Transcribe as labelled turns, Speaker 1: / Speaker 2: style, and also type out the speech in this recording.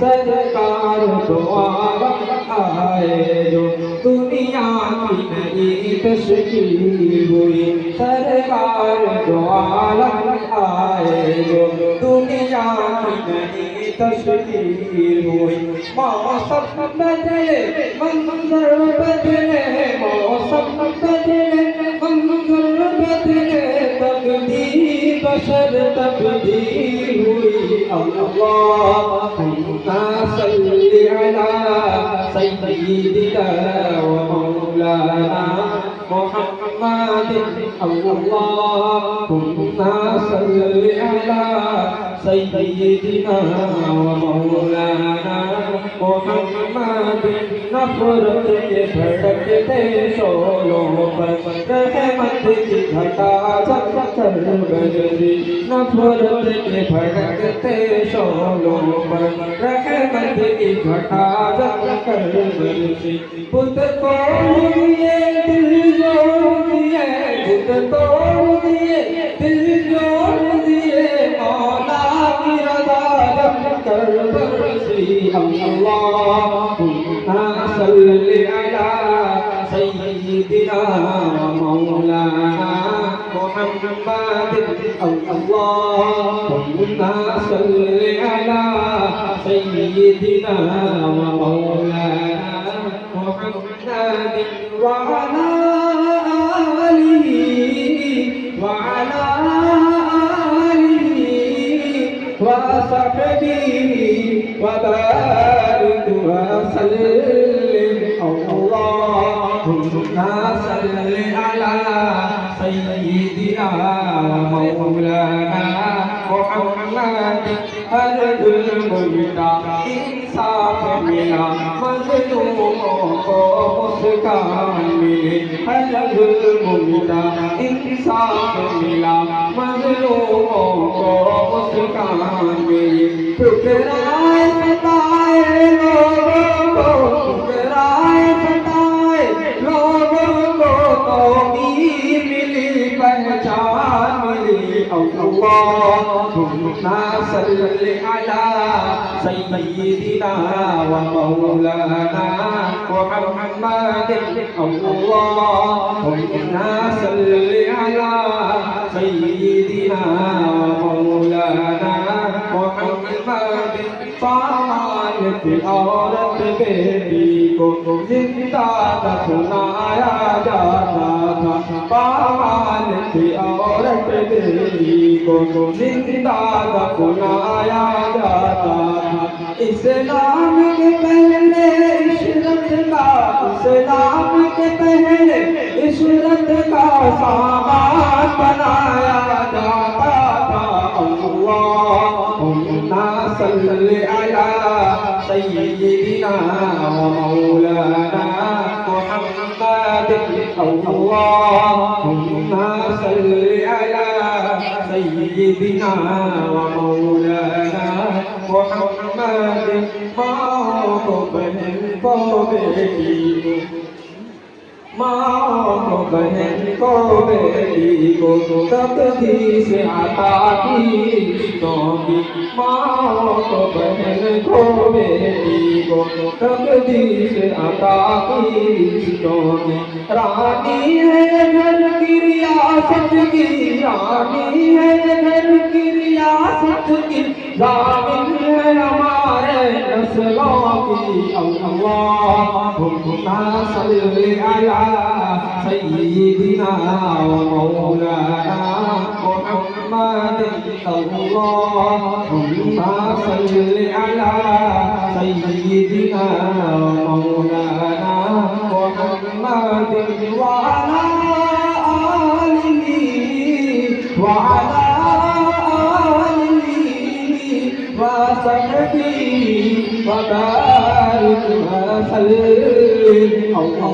Speaker 1: सरकार द्वारा आए जो दुनिया की नई तशकील हुई सरकार द्वारा आए जो दुनिया की नई तशकील हुई मौसम बदले मंजर बदले मौसम बदले मंजर बदले तकदीर बशर तब्दील हुई अल्लाहुम्मा सल्लि अला सय्यिदिना व मौलाना मुहम्मद अल्लाहुम्मा सल्लि अला सय्यिदिना व मौलाना मुहम्मद नफरत के भड़कते शोलों पर रहमत की घटा चल बरसी नफरत के भड़कते शोलों पर रहमत की घटा चल बरसी बुत तोड़ दिए दिल जोड़ दिए बुत तोड़ दिए दिल जोड़ दिए मौला की रज़ा कर बरसी अल्लाहुम्मा सल्लि अला सय्यिदिना मौलाना मुहम्मद अल्लाहुम्मा सल्लि अला सय्यिदिना मौलाना मुहम्मद व अला आलिहि व अला आलिहि व सहबिहि व बारिक व सल्लिम अल्लाहुम्मा सल्लि अला सय्यिदिना मौलाना मुहम्मद हर जुल्म मिटा इंसाफ मिला मज़लूमों को मुस्कान मिले हर जुल्म मिटा इंसाफ मिला मज़लूमों को मुस्कान मिले ठुकराए सताए लोगों को ठुकराए सताए लोगों को तौहीद मिली पहचान मिली अल्लाहुम्मा सल्लि अला सय्यिदिना व मौलाना मुहम्मद अल्लाहुम्मा सल्लि अला सय्यिदिना व मौलाना मुहम्मद पामान की औरत बेटी को जिंदा दफनाया जाता था पामान की औरत बेटी को जिंदा दफनाया जाता था इस्लाम के पहले इशरत का इस्लाम के पहले इशरत का सामान बनाया जाता था अल्लाहुम्मा सल्लि अला सय्यिदिना व मौलाना मुहम्मद अल्लाहुम्मा सल्लि अला सय्यिदिना व मौलाना मुहम्मद माँ को बहन को बेटी को माँ को बहन को बेटी को तकदीर से आता की रिश्तों की माँ को बहन को बेटी को तकदीर से आता की रिश्तों की रानी है घर की रियासत की रानी है घर की रियासत की जामिन है हमारे नस्लों की अल्लाहुम्मा सल्लि अला सय्यिदिना व मौलाना मुहम्मद अल्लाहुम्मा सल्लि अला सय्यिदिना व मौलाना